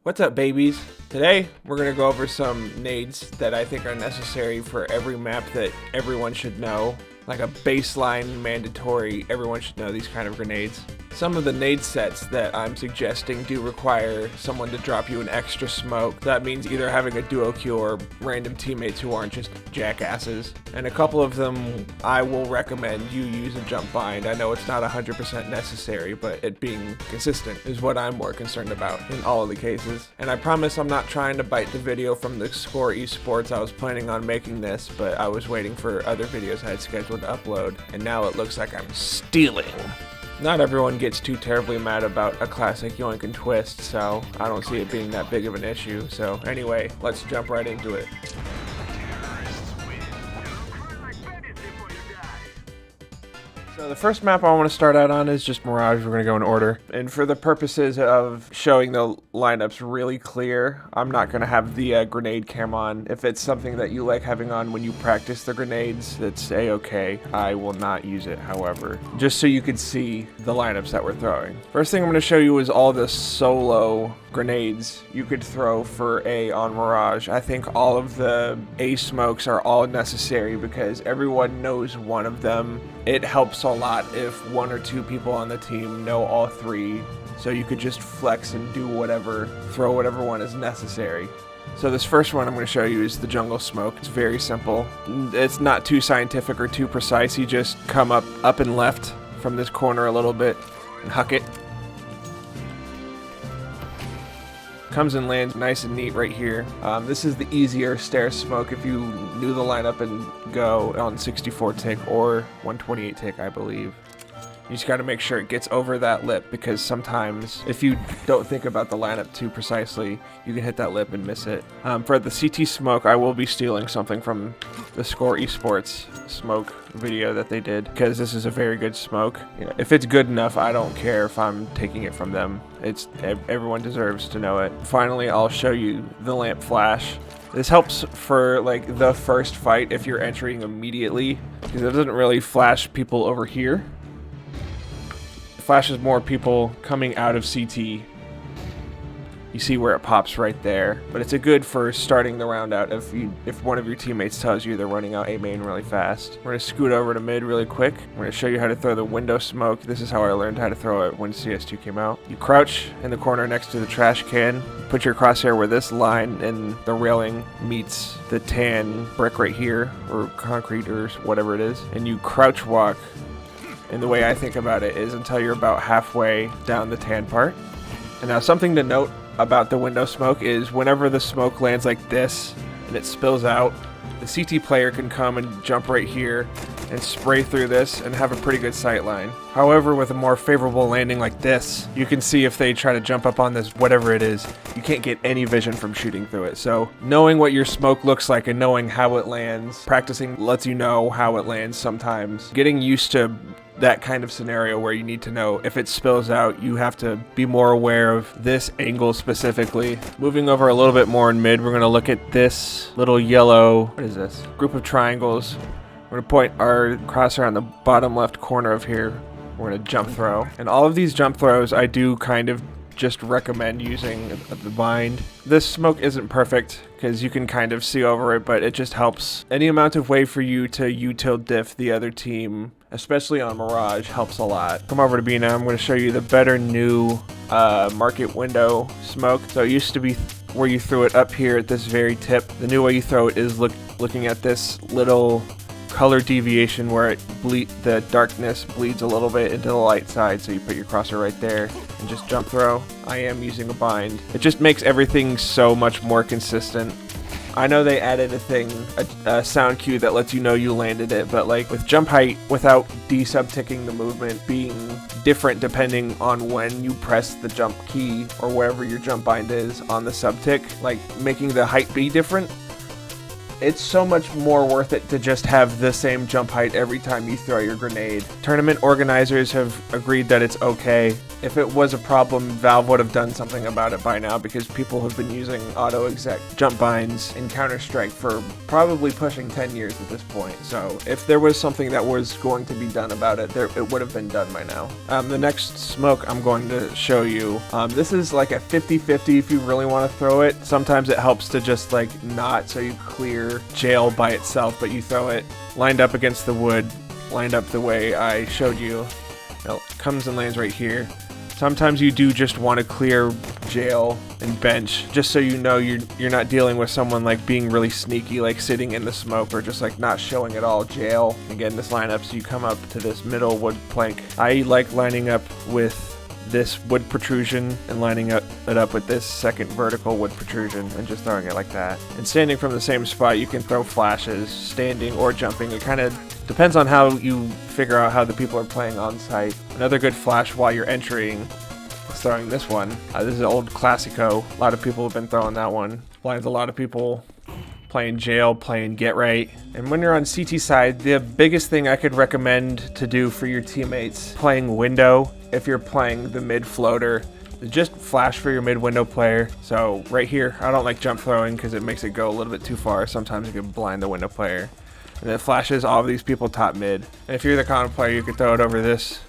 What's up, babies? Today, we're going to go over some nades that I think are necessary for every map that everyone should know. Like a baseline, mandatory, everyone should know these kind of grenades. Some of the nade sets that I'm suggesting do require someone to drop you an extra smoke. That means either having a duo queue or random teammates who aren't just jackasses. And a couple of them, I will recommend you use a jump bind. I know it's not 100% necessary, but it being consistent is what I'm more concerned about in all of the cases. And I promise I'm not trying to bite the video from the Score Esports. I was planning on making this, but I was waiting for other videos I had scheduled to upload, and now it looks like I'm stealing. Not everyone gets too terribly mad about a classic yoink and twist, so I don't see it being that big of an issue. So anyway, let's jump right into it. So the first map I want to start out on is just Mirage. We're going to go in order. And for the purposes of showing the lineups really clear, I'm not going to have the grenade cam on. If it's something that you like having on when you practice the grenades, that's a-okay. I will not use it, however, just so you can see the lineups that we're throwing. First thing I'm going to show you is all the solo grenades you could throw for A on Mirage. I think all of the A smokes are all necessary because everyone knows one of them. It helps a lot if one or two people on the team know all three, so you could just flex and do whatever, throw whatever one is necessary. So this first one I'm going to show you is the jungle smoke. It's very simple. It's not too scientific or too precise. You just come up and left from this corner a little bit and huck it. Comes and lands nice and neat right here. This is the easier stair smoke if you knew the lineup and go on 64 tick or 128 tick, I believe. You just got to make sure it gets over that lip, because sometimes if you don't think about the lineup too precisely, you can hit that lip and miss it. For the CT smoke, I will be stealing something from the Score Esports smoke video that they did, because this is a very good smoke. You know, if it's good enough, I don't care if I'm taking it from them. Everyone deserves to know it. Finally, I'll show you the lamp flash. This helps for like the first fight if you're entering immediately, because it doesn't really flash people over here. Flashes more people coming out of CT. You see where it pops right there, but it's a good for starting the round out if one of your teammates tells you they're running out A main really fast. We're gonna scoot over to mid really quick. We're gonna show you how to throw the window smoke. This is how I learned how to throw it when CS2 came out. You crouch in the corner next to the trash can, put your crosshair where this line in the railing meets the tan brick right here, or concrete or whatever it is, and you crouch walk. And the way I think about it is until you're about halfway down the tan part. And now something to note about the window smoke is whenever the smoke lands like this and it spills out, the CT player can come and jump right here and spray through this and have a pretty good sight line. However, with a more favorable landing like this, you can see if they try to jump up on this, whatever it is, you can't get any vision from shooting through it. So knowing what your smoke looks like and knowing how it lands, practicing lets you know how it lands sometimes. Getting used to that kind of scenario where you need to know if it spills out, you have to be more aware of this angle specifically. Moving over a little bit more in mid, we're going to look at this little yellow, what is this? Group of triangles. We're going to point our crosshair on the bottom left corner of here. We're going to jump throw. And all of these jump throws, I do kind of just recommend using the bind. This smoke isn't perfect because you can kind of see over it, but it just helps. Any amount of way for you to util diff the other team, especially on Mirage, helps a lot. Come over to B now. I'm going to show you the better new market window smoke. So it used to be where you threw it up here at this very tip. The new way you throw it is looking at this little color deviation where the darkness bleeds a little bit into the light side, so you put your crosshair right there and just jump throw. I am using a bind. It just makes everything so much more consistent. I know they added a sound cue that lets you know you landed it, but like with jump height, without de-subticking the movement being different depending on when you press the jump key or wherever your jump bind is on the subtick, like making the height be different, it's so much more worth it to just have the same jump height every time you throw your grenade. Tournament organizers have agreed that it's okay If it was a problem, Valve would have done something about it by now, because people have been using auto-exec jump binds in Counter-Strike for probably pushing 10 years at this point. So if there was something that was going to be done about it, it would have been done by now. The next smoke I'm going to show you, this is like a 50-50 if you really want to throw it. Sometimes it helps to just like not, so you clear jail by itself, but you throw it lined up against the wood, lined up the way I showed you. It comes and lands right here. Sometimes you do just want to clear jail and bench, just so you know you're not dealing with someone like being really sneaky, like sitting in the smoke, or just like not showing at all jail. Again, this lineup, so you come up to this middle wood plank. I like lining up with this wood protrusion and lining it up with this second vertical wood protrusion and just throwing it like that. And standing from the same spot, you can throw flashes, standing or jumping. It kind of depends on how you figure out how the people are playing on site. Another good flash while you're entering is throwing this one. This is an old Classico. A lot of people have been throwing that one. Blinds a lot of people playing jail, playing get right. And when you're on CT side, the biggest thing I could recommend to do for your teammates playing window, if you're playing the mid floater, just flash for your mid window player. So right here, I don't like jump throwing because it makes it go a little bit too far. Sometimes it can blind the window player. And it flashes all of these people top mid. And if you're the counter player, you could throw it over this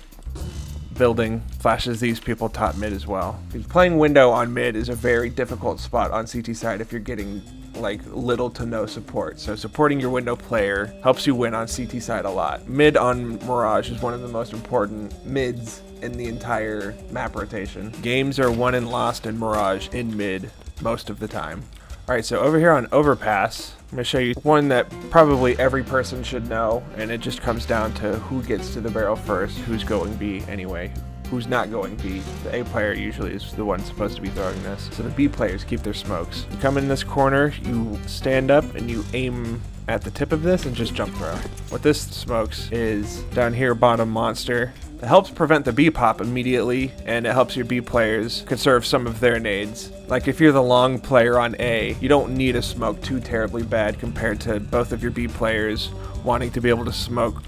building, flashes these people top mid as well. Playing window on mid is a very difficult spot on CT side if you're getting like little to no support. So supporting your window player helps you win on CT side a lot. Mid on Mirage is one of the most important mids in the entire map rotation. Games are won and lost in Mirage in mid most of the time. Alright, so over here on Overpass, I'm going to show you one that probably every person should know, and it just comes down to who gets to the barrel first, who's going B anyway, who's not going B. The A player usually is the one supposed to be throwing this, so the B players keep their smokes. You come in this corner, you stand up, and you aim at the tip of this and just jump throw. What this smokes is down here bottom monster. It helps prevent the B pop immediately, and it helps your B players conserve some of their nades. Like if you're the long player on A, you don't need a smoke too terribly bad compared to both of your B players wanting to be able to smoke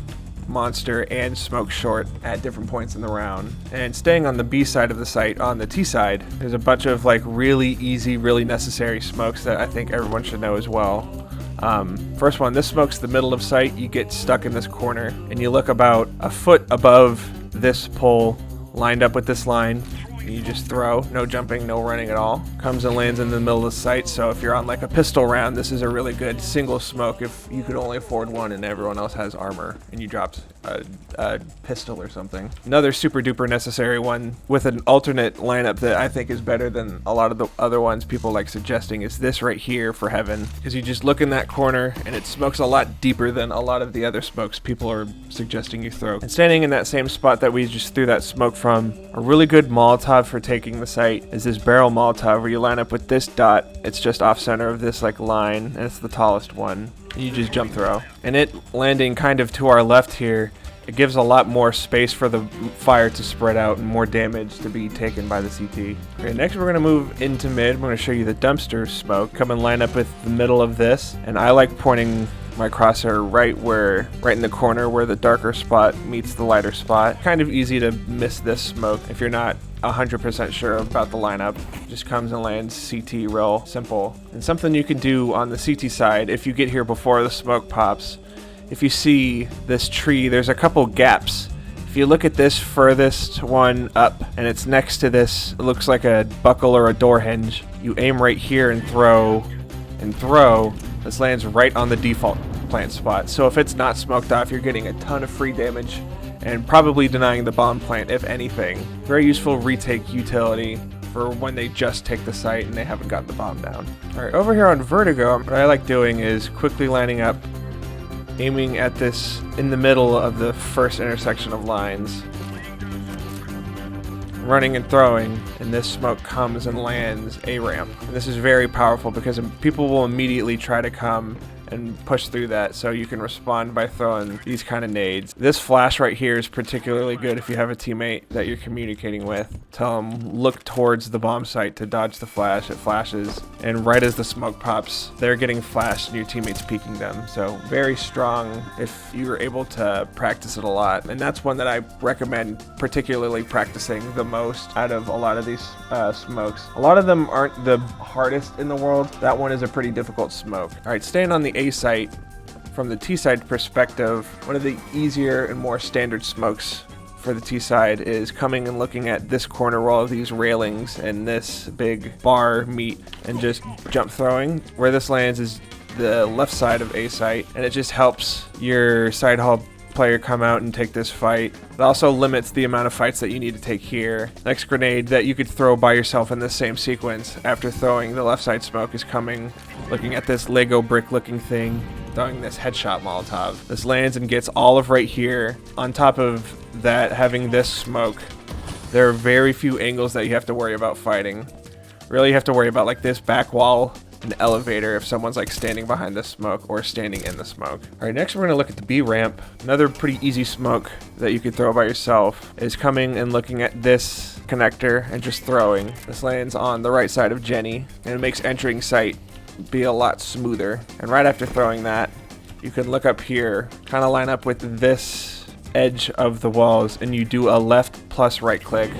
monster and smoke short at different points in the round. And staying on the B side of the site, on the T side, there's a bunch of like really easy, really necessary smokes that I think everyone should know as well. First one, this smokes the middle of sight. You get stuck in this corner and you look about a foot above this pole, lined up with this line. You just throw, no jumping, no running at all. Comes and lands in the middle of the site, so if you're on like a pistol round, this is a really good single smoke if you could only afford one and everyone else has armor and you dropped a pistol or something. Another super duper necessary one with an alternate lineup that I think is better than a lot of the other ones people like suggesting is this right here for Heaven. Because you just look in that corner and it smokes a lot deeper than a lot of the other smokes people are suggesting you throw. And standing in that same spot that we just threw that smoke from, a really good Molotov for taking the site is this barrel Molotov where you line up with this dot. It's just off center of this like line, and it's the tallest one. You just jump throw. And it landing kind of to our left here, it gives a lot more space for the fire to spread out and more damage to be taken by the CT. Okay, next we're going to move into mid. We're going to show you the dumpster smoke. Come and line up with the middle of this, and I like pointing my crosshair right in the corner where the darker spot meets the lighter spot. Kind of easy to miss this smoke if you're not 100% sure about the lineup. Just comes and lands CT real simple. And something you can do on the CT side, if you get here before the smoke pops, if you see this tree, there's a couple gaps. If you look at this furthest one up, and it's next to this, it looks like a buckle or a door hinge. You aim right here and throw, this lands right on the default plant spot. So if it's not smoked off, you're getting a ton of free damage and probably denying the bomb plant, if anything. Very useful retake utility for when they just take the site and they haven't got the bomb down. All right, over here on Vertigo, what I like doing is quickly lining up, aiming at this in the middle of the first intersection of lines, running and throwing, and this smoke comes and lands A ramp. And this is very powerful because people will immediately try to come and push through that, so you can respond by throwing these kind of nades. This flash right here is particularly good if you have a teammate that you're communicating with. Tell them look towards the bomb site to dodge the flash. It flashes, and right as the smoke pops, they're getting flashed and your teammate's peeking them. So very strong if you're able to practice it a lot. And that's one that I recommend particularly practicing the most out of a lot of these smokes. A lot of them aren't the hardest in the world. That one is a pretty difficult smoke. All right, staying on the A site, from the T side perspective, one of the easier and more standard smokes for the T side is coming and looking at this corner wall of these railings and this big bar meat and just jump throwing. Where this lands is the left side of A site, and it just helps your side hall player come out and take this fight. It also limits the amount of fights that you need to take here. Next grenade that you could throw by yourself in the same sequence after throwing the left side smoke is coming, looking at this Lego brick looking thing, throwing this headshot Molotov. This lands and gets all of right here. On top of that, having this smoke, there are very few angles that you have to worry about fighting. Really you have to worry about like this back wall, an elevator if someone's like standing behind the smoke or standing in the smoke. All right, next we're gonna look at the B ramp. Another pretty easy smoke that you could throw by yourself is coming and looking at this connector and just throwing. This lands on the right side of Jenny, and it makes entering sight be a lot smoother. And right after throwing that, you can look up here, kind of line up with this edge of the walls, and you do a left plus right click.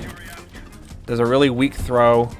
There's a really weak throw,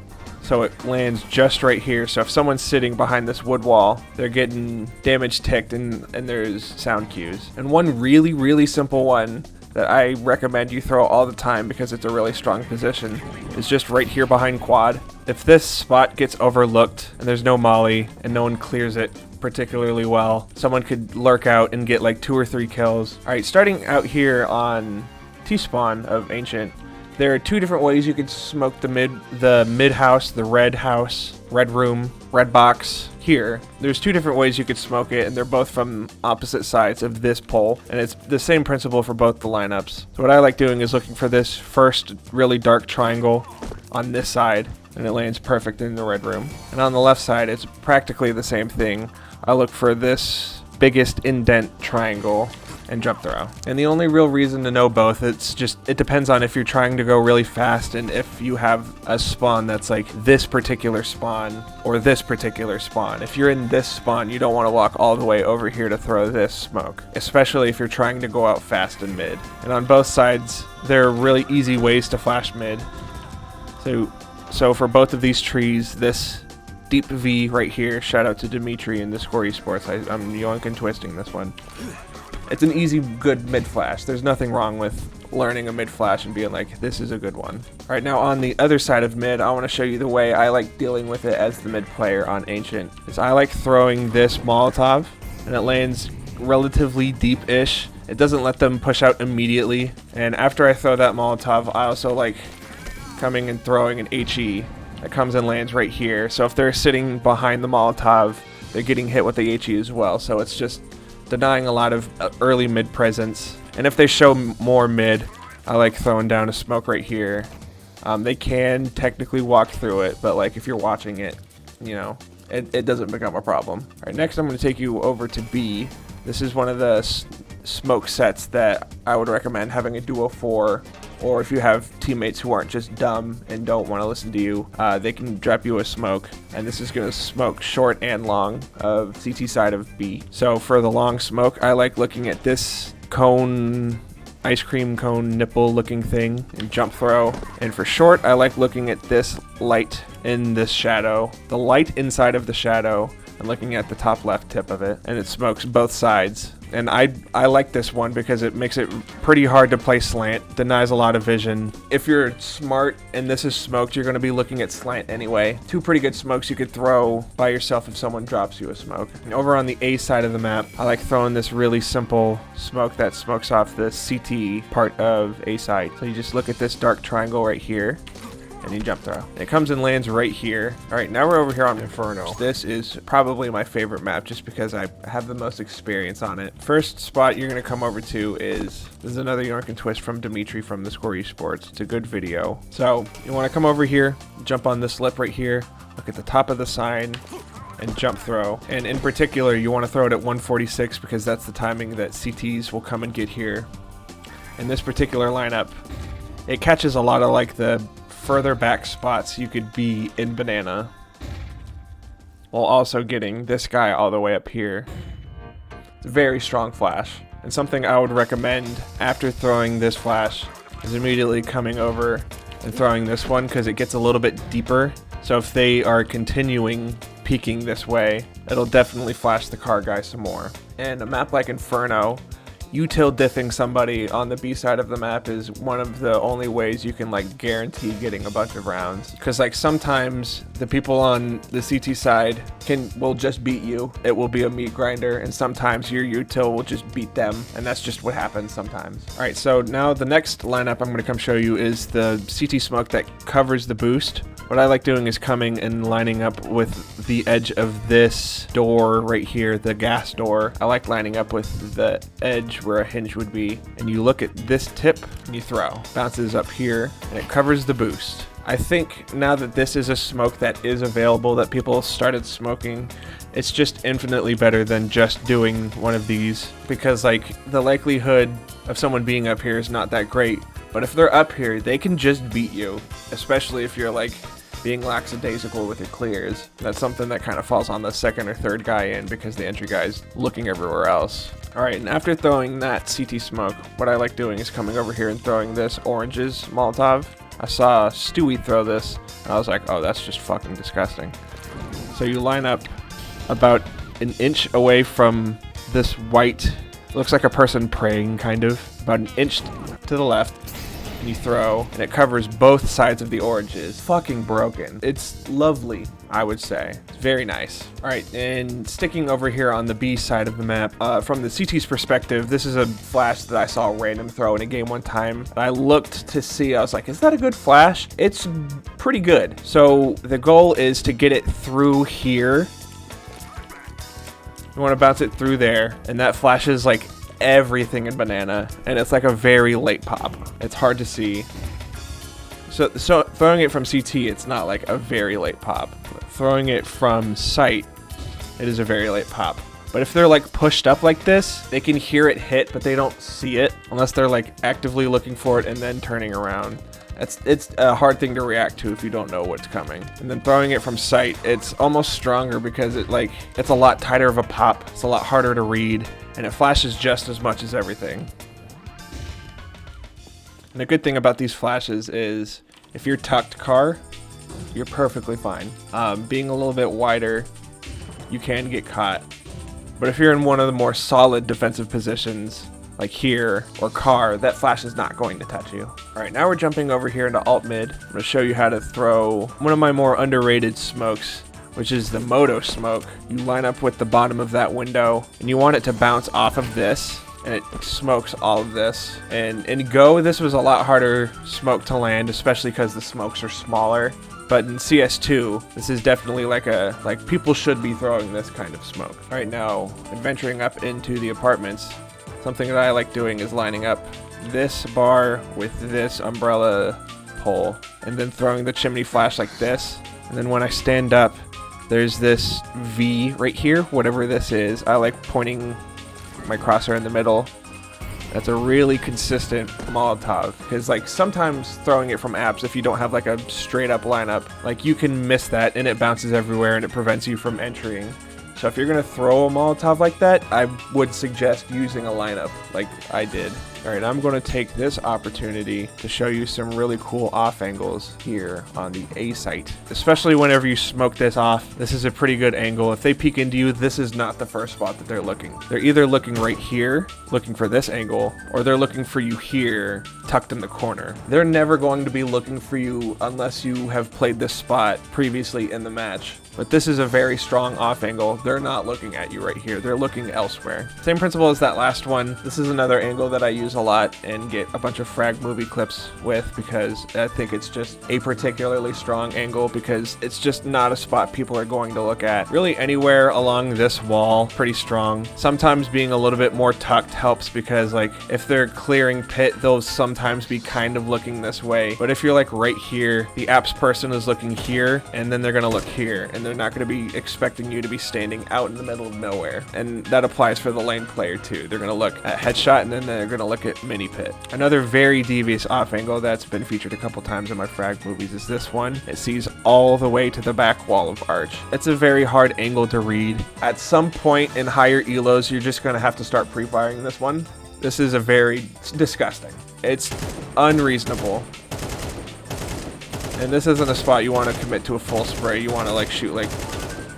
so it lands just right here. So if someone's sitting behind this wood wall, they're getting damage ticked, and there's sound cues. And one really simple one that I recommend you throw all the time because it's a really strong position is just right here behind quad. If this spot gets overlooked and there's no molly and no one clears it particularly well, someone could lurk out and get like 2 or 3 kills. All right, starting out here on T-spawn of Ancient, there are 2 different ways you could smoke the mid house, the red house, red room, red box. Here, there's 2 different ways you could smoke it, and they're both from opposite sides of this pole, and it's the same principle for both the lineups. So what I like doing is looking for this first really dark triangle on this side, and it lands perfect in the red room. And on the left side, it's practically the same thing. I look for this biggest indent triangle and jump throw. And the only real reason to know both, it depends on if you're trying to go really fast and if you have a spawn that's like this particular spawn or this particular spawn. If you're in this spawn, you don't want to walk all the way over here to throw this smoke, especially if you're trying to go out fast in mid. And on both sides, there are really easy ways to flash mid. So for both of these trees, this deep V right here, shout out to Dimitri in the Score Esports. I'm yoink and twisting this one. It's an easy, good mid flash. There's nothing wrong with learning a mid flash and being like, this is a good one. All right, now on the other side of mid, I want to show you the way I like dealing with it as the mid player on Ancient. Is I like throwing this Molotov, and it lands relatively deep-ish. It doesn't let them push out immediately. And after I throw that Molotov, I also like coming and throwing an HE that comes and lands right here. So if they're sitting behind the Molotov, they're getting hit with the HE as well. So it's just denying a lot of early mid presence. And if they show more mid, I like throwing down a smoke right here. They can technically walk through it, but like if you're watching it, you know, it doesn't become a problem. All right, next I'm going to take you over to B. This is one of the smoke sets that I would recommend having a duo for, or if you have teammates who aren't just dumb and don't want to listen to you, they can drop you a smoke, and this is going to smoke short and long of CT side of B. So for the long smoke, I like looking at this cone, ice cream cone nipple looking thing and jump throw. And for short, I like looking at this light in this shadow, the light inside of the shadow, and looking at the top left tip of it, and it smokes both sides. And I like this one because it makes it pretty hard to play slant, denies a lot of vision. If you're smart and this is smoked, you're going to be looking at slant anyway. 2 pretty good smokes you could throw by yourself if someone drops you a smoke. And over on the A side of the map, I like throwing this really simple smoke that smokes off the CT part of A side. So you just look at this dark triangle right here, and you jump throw. It comes and lands right here. All right, now we're over here on Inferno. This is probably my favorite map just because I have the most experience on it. First spot you're gonna come over to this is another York and Twist from Dimitri from the Score Esports. It's a good video. So you wanna come over here, jump on this lip right here, look at the top of the sign, and jump throw. And in particular, you want to throw it at 146 because that's the timing that CTs will come and get here. In this particular lineup, it catches a lot of like the further back spots you could be in banana, while also getting this guy all the way up here. It's a very strong flash, and something I would recommend after throwing this flash is immediately coming over and throwing this one, because it gets a little bit deeper. So if they are continuing peeking this way, it'll definitely flash the car guy some more. And a map like Inferno, util diffing somebody on the B side of the map is one of the only ways you can like guarantee getting a bunch of rounds. Because like sometimes the people on the CT side will just beat you. It will be a meat grinder, and sometimes your util will just beat them, and that's just what happens sometimes. All right, so now the next lineup I'm going to come show you is the CT smoke that covers the boost. What I like doing is coming and lining up with the edge of this door right here, the gas door. I like lining up with the edge where a hinge would be. And you look at this tip and you throw. Bounces up here and it covers the boost. I think now that this is a smoke that is available, that people started smoking, it's just infinitely better than just doing one of these, because like the likelihood of someone being up here is not that great. But if they're up here, they can just beat you, especially if you're like being lackadaisical with your clears. That's something that kind of falls on the second or third guy in, because the entry guy's looking everywhere else. Alright, and after throwing that CT smoke, what I like doing is coming over here and throwing this oranges Molotov. I saw Stewie throw this, and I was like, oh, that's just fucking disgusting. So you line up about an inch away from this white, looks like a person praying kind of, about an inch to the left. You throw, and it covers both sides of the oranges. Fucking broken. It's lovely, I would say. It's very nice. All right, and sticking over here on the B side of the map, from the CT's perspective, this is a flash that I saw a random throw in a game one time. I looked to see, I was like, is that a good flash? It's pretty good. So the goal is to get it through here. You want to bounce it through there, and that flashes like everything in banana, and it's like a very late pop. It's hard to see. So throwing it from CT, it's not like a very late pop. Throwing it from sight, it is a very late pop. But if they're like pushed up like this, they can hear it hit, but they don't see it unless they're like actively looking for it and then turning around. It's a hard thing to react to if you don't know what's coming. And then throwing it from sight, it's almost stronger because it's a lot tighter of a pop. It's a lot harder to read, and it flashes just as much as everything. And the good thing about these flashes is if you're tucked car, you're perfectly fine. Being a little bit wider, you can get caught. But if you're in one of the more solid defensive positions, like here or car, that flash is not going to touch you. All right, now we're jumping over here into alt mid. I'm gonna show you how to throw one of my more underrated smokes, which is the moto smoke. You line up with the bottom of that window, and you want it to bounce off of this, and it smokes all of this. And in Go, this was a lot harder smoke to land, especially because the smokes are smaller. But in CS2, this is definitely like people should be throwing this kind of smoke. All right, now adventuring up into the apartments. Something that I like doing is lining up this bar with this umbrella pole, and then throwing the chimney flash like this. And then when I stand up, there's this V right here, whatever this is. I like pointing my crosshair in the middle. That's a really consistent Molotov, because like sometimes throwing it from apps, if you don't have like a straight up lineup, like you can miss that and it bounces everywhere and it prevents you from entering. So if you're going to throw a Molotov like that, I would suggest using a lineup like I did. All right, I'm going to take this opportunity to show you some really cool off angles here on the A site. Especially whenever you smoke this off, this is a pretty good angle. If they peek into you, this is not the first spot that they're looking. They're either looking right here, looking for this angle, or they're looking for you here, tucked in the corner. They're never going to be looking for you unless you have played this spot previously in the match. But this is a very strong off angle. They're not looking at you right here. They're looking elsewhere. Same principle as that last one. This is another angle that I use a lot and get a bunch of frag movie clips with, because I think it's just a particularly strong angle, because it's just not a spot people are going to look at. Really anywhere along this wall, pretty strong. Sometimes being a little bit more tucked helps, because like if they're clearing pit, they'll sometimes be kind of looking this way. But if you're like right here, the apps person is looking here, and then they're gonna look here, and and they're not going to be expecting you to be standing out in the middle of nowhere. And that applies for the lane player too. They're going to look at headshot, and then they're going to look at mini pit. Another very devious off angle that's been featured a couple times in my frag movies is this one. It sees all the way to the back wall of arch. It's a very hard angle to read. At some point in higher elos, you're just going to have to start pre-firing this one. This is it's disgusting. It's unreasonable. And this isn't a spot you want to commit to a full spray. You want to like shoot like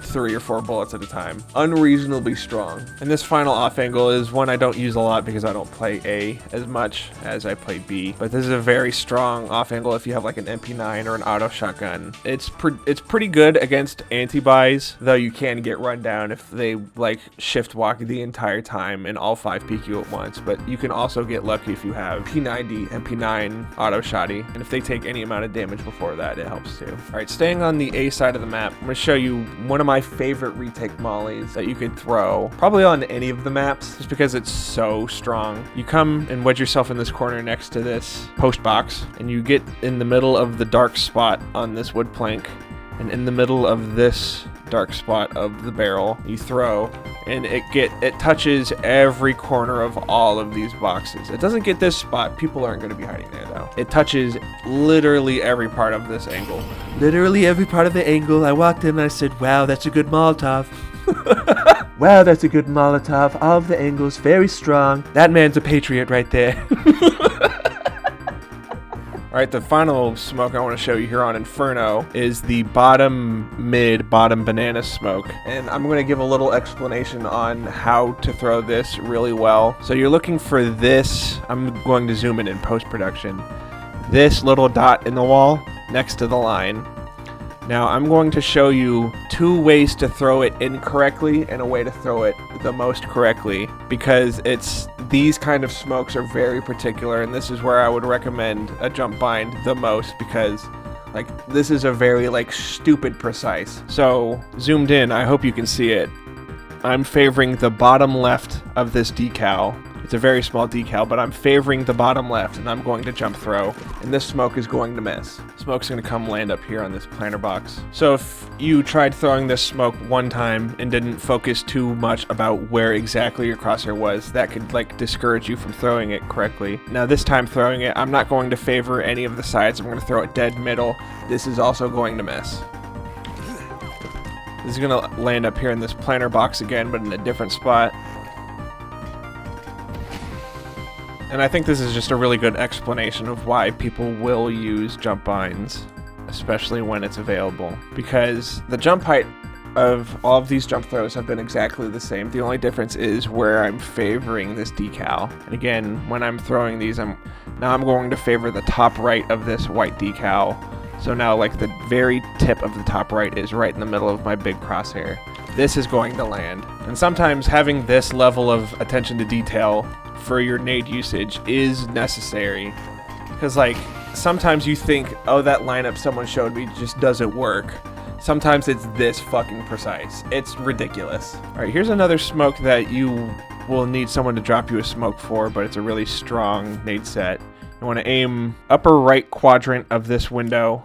3 or 4 bullets at a time. Unreasonably strong. And this final off angle is one I don't use a lot because I don't play A as much as I play B. But this is a very strong off angle if you have like an MP9 or an auto shotgun. It's pretty good against anti-buys, though you can get run down if they like shift walk the entire time and all 5 peek you at once. But you can also get lucky if you have P90 and P9 auto shotty. And if they take any amount of damage before that, it helps too. Alright, staying on the A side of the map, I'm going to show you one of my favorite retake mollies that you could throw probably on any of the maps just because it's so strong. You come and wedge yourself in this corner next to this post box, and you get in the middle of the dark spot on this wood plank, and in the middle of this dark spot of the barrel you throw, and it touches every corner of all of these boxes. It doesn't get this spot. People aren't going to be hiding there though. It touches literally every part of this angle. Literally every part of the angle. I walked in and I said, wow, that's a good Molotov. Wow, that's a good Molotov. All of the angles, very strong. That man's a patriot right there. Alright, the final smoke I want to show you here on Inferno is the bottom banana smoke. And I'm going to give a little explanation on how to throw this really well. So you're looking for this, I'm going to zoom in post-production, this little dot in the wall next to the line. Now I'm going to show you 2 ways to throw it incorrectly and a way to throw it the most correctly, because these kind of smokes are very particular, and this is where I would recommend a jump bind the most, because like this is a very like stupid precise. So zoomed in, I hope you can see it. I'm favoring the bottom left of this decal. It's a very small decal, but I'm favoring the bottom left, and I'm going to jump throw, and this smoke is going to miss. Smoke's going to come land up here on this planter box. So if you tried throwing this smoke one time and didn't focus too much about where exactly your crosshair was, that could like discourage you from throwing it correctly. Now this time throwing it, I'm not going to favor any of the sides. I'm going to throw it dead middle. This is also going to miss. This is going to land up here in this planter box again, but in a different spot. And I think this is just a really good explanation of why people will use jump binds, especially when it's available. Because the jump height of all of these jump throws have been exactly the same. The only difference is where I'm favoring this decal. And again, when I'm throwing these, I'm going to favor the top right of this white decal. So now like the very tip of the top right is right in the middle of my big crosshair. This is going to land. And sometimes having this level of attention to detail for your nade usage is necessary, because like sometimes you think, oh, that lineup someone showed me just doesn't work. Sometimes it's this fucking precise. It's ridiculous. All right, here's another smoke that you will need someone to drop you a smoke for, but it's a really strong nade set. You want to aim upper right quadrant of this window,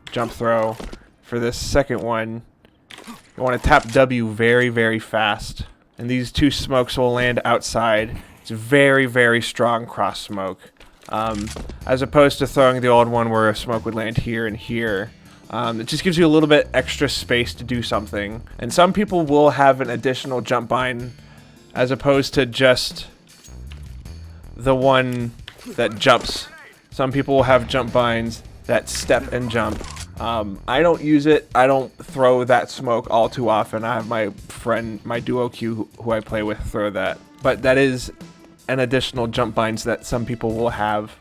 jump throw. For this second one, you want to tap W very, very fast, and these 2 smokes will land outside. It's very, very strong cross smoke, as opposed to throwing the old one where a smoke would land here and here. It just gives you a little bit extra space to do something. And some people will have an additional jump bind as opposed to just the one that jumps. Some people will have jump binds that step and jump. I don't use it. I don't throw that smoke all too often. I have my friend, my duo Q, who I play with, throw that. But that is an additional jump binds that some people will have.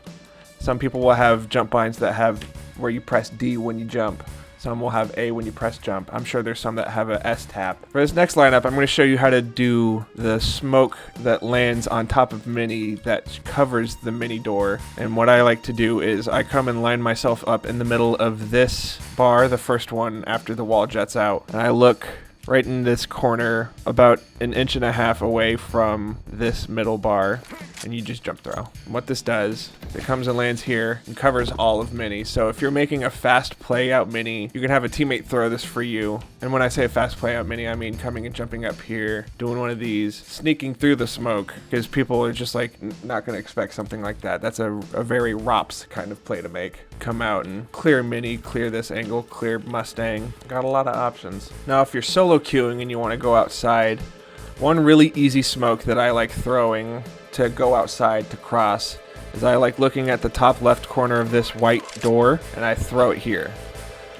Some people will have jump binds that have where you press D when you jump. Some will have A when you press jump. I'm sure there's some that have a S tap. For this next lineup, I'm going to show you how to do the smoke that lands on top of mini that covers the mini door. And what I like to do is I come and line myself up in the middle of this bar, the first one after the wall jets out. And I look right in this corner, about 1.5 inches away from this middle bar. and you just jump throw. And what this does, it comes and lands here and covers all of mini. So if you're making a fast play out mini, you can have a teammate throw this for you. And when I say a fast play out mini, I mean coming and jumping up here, doing one of these, sneaking through the smoke, because people are just like not going to expect something like that. That's a very ROPS kind of play to make. Come out and clear mini, clear this angle, clear Mustang. Got a lot of options. Now if you're solo queuing and you want to go outside, one really easy smoke that I like throwing to go outside to cross is I like looking at the top left corner of this white door and I throw it here.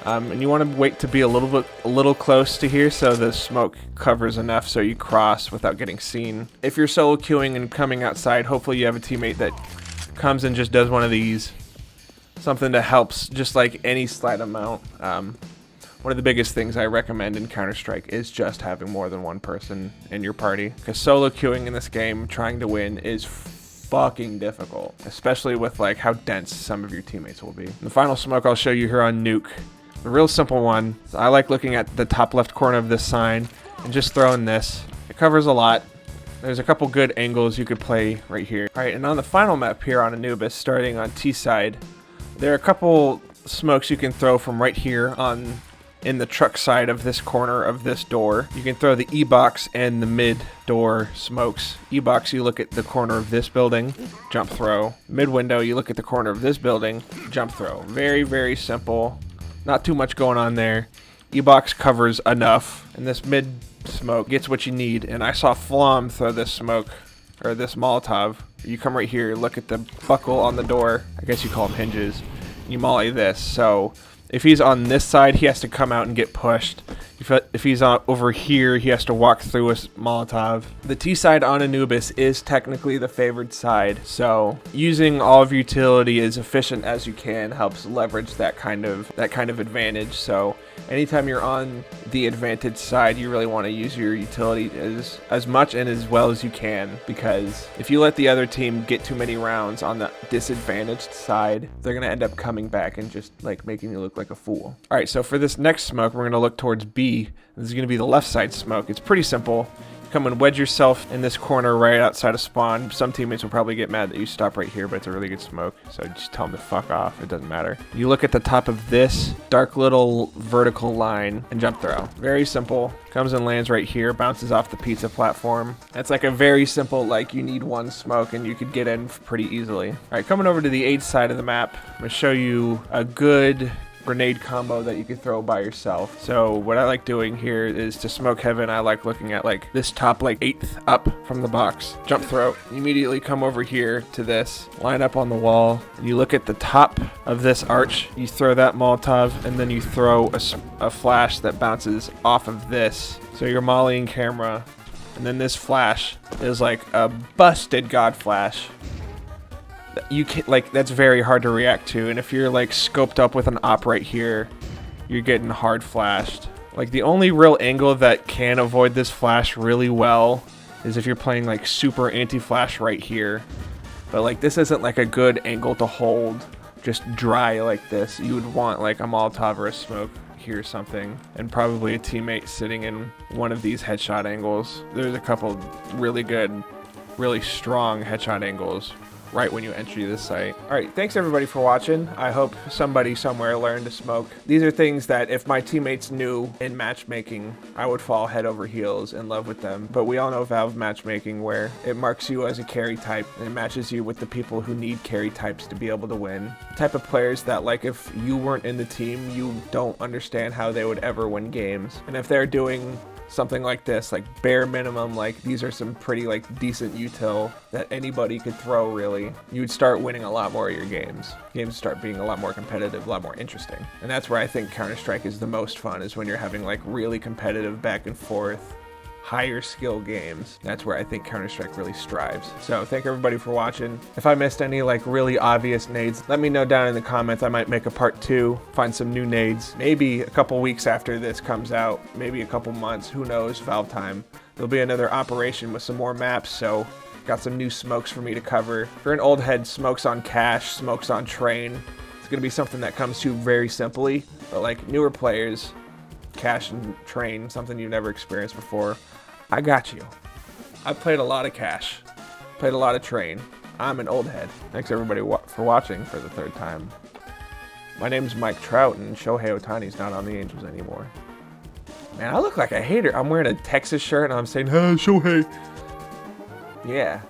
And you want to wait to be a little close to here so the smoke covers enough so you cross without getting seen. If you're solo queuing and coming outside, hopefully you have a teammate that comes and just does one of these. Something that helps just like any slight amount. One of the biggest things I recommend in Counter-Strike is just having more than one person in your party. Because solo queuing in this game, trying to win, is fucking difficult. Especially with like how dense some of your teammates will be. The final smoke I'll show you here on Nuke. A real simple one. I like looking at the top left corner of this sign and just throwing this. It covers a lot. There's a couple good angles you could play right here. Alright, and on the final map here on Anubis, starting on T side, there are a couple smokes you can throw from right here in the truck side of this corner of this door. You can throw the E-box and the mid door smokes. E-box, you look at the corner of this building, jump throw. Mid window, you look at the corner of this building, jump throw. Very, very simple. Not too much going on there. E-box covers enough, and this mid smoke gets what you need. And I saw Flom throw this smoke, or this Molotov. You come right here, look at the buckle on the door. I guess you call them hinges. You molly this. So if he's on this side, he has to come out and get pushed. If he's over here, he has to walk through a Molotov. The T side on Anubis is technically the favored side, so using all of your utility as efficient as you can helps leverage that kind of advantage. So anytime you're on the advantage side, you really want to use your utility as much and as well as you can, because if you let the other team get too many rounds on the disadvantaged side, they're going to end up coming back and just like making you look like a fool. All right, so for this next smoke, we're going to look towards B. This is going to be the left side smoke. It's pretty simple. You come and wedge yourself in this corner right outside of spawn. Some teammates will probably get mad that you stop right here, but it's a really good smoke, so just tell them to fuck off. It doesn't matter. You look at the top of this dark little vertical line and jump throw. Very simple. Comes and lands right here, bounces off the pizza platform. That's like a very simple, like you need one smoke and you could get in pretty easily. All right, coming over to the H side of the map, I'm going to show you a good grenade combo that you can throw by yourself. So what I like doing here is to smoke heaven. I like looking at like this top like 8th up from the box, jump throw. You immediately come over here to this, line up on the wall. You look at the top of this arch, you throw that Molotov, and then you throw a flash that bounces off of this. So you're mollying camera, and then this flash is like a busted god flash. You can, like, that's very hard to react to, and if you're like scoped up with an op right here, you're getting hard flashed. Like the only real angle that can avoid this flash really well is if you're playing like super anti-flash right here. But like this isn't like a good angle to hold just dry like this. You would want like a Molotov or a smoke here or something, and probably a teammate sitting in one of these headshot angles. There's a couple really good, really strong headshot angles right when you enter this site. All right, thanks everybody for watching. I hope somebody somewhere learned to smoke. These are things that if my teammates knew in matchmaking, I would fall head over heels in love with them. But we all know Valve matchmaking, where it marks you as a carry type and it matches you with the people who need carry types to be able to win. The type of players that, like, if you weren't in the team, you don't understand how they would ever win games. And if they're doing something like this, like bare minimum, like these are some pretty like decent util that anybody could throw, really, you would start winning a lot more of your games. Games start being a lot more competitive, a lot more interesting. And that's where I think Counter-Strike is the most fun, is when you're having like really competitive back and forth, higher skill games. That's where I think Counter-Strike really strives. So thank everybody for watching. If I missed any like really obvious nades, let me know down in the comments. I might make a part 2, find some new nades, maybe a couple weeks after this comes out, maybe a couple months, who knows, Valve time. There'll be another operation with some more maps, so got some new smokes for me to cover. If you're an old head, smokes on cache, smokes on train, it's gonna be something that comes to very simply, but like newer players, cache and train, something you've never experienced before, I got you. I've played a lot of cache. Played a lot of Train. I'm an old head. Thanks everybody for watching for the 3rd time. My name's Mike Trout, and Shohei Ohtani's not on the Angels anymore. Man, I look like a hater. I'm wearing a Texas shirt, and I'm saying, "Hey, Shohei." Yeah.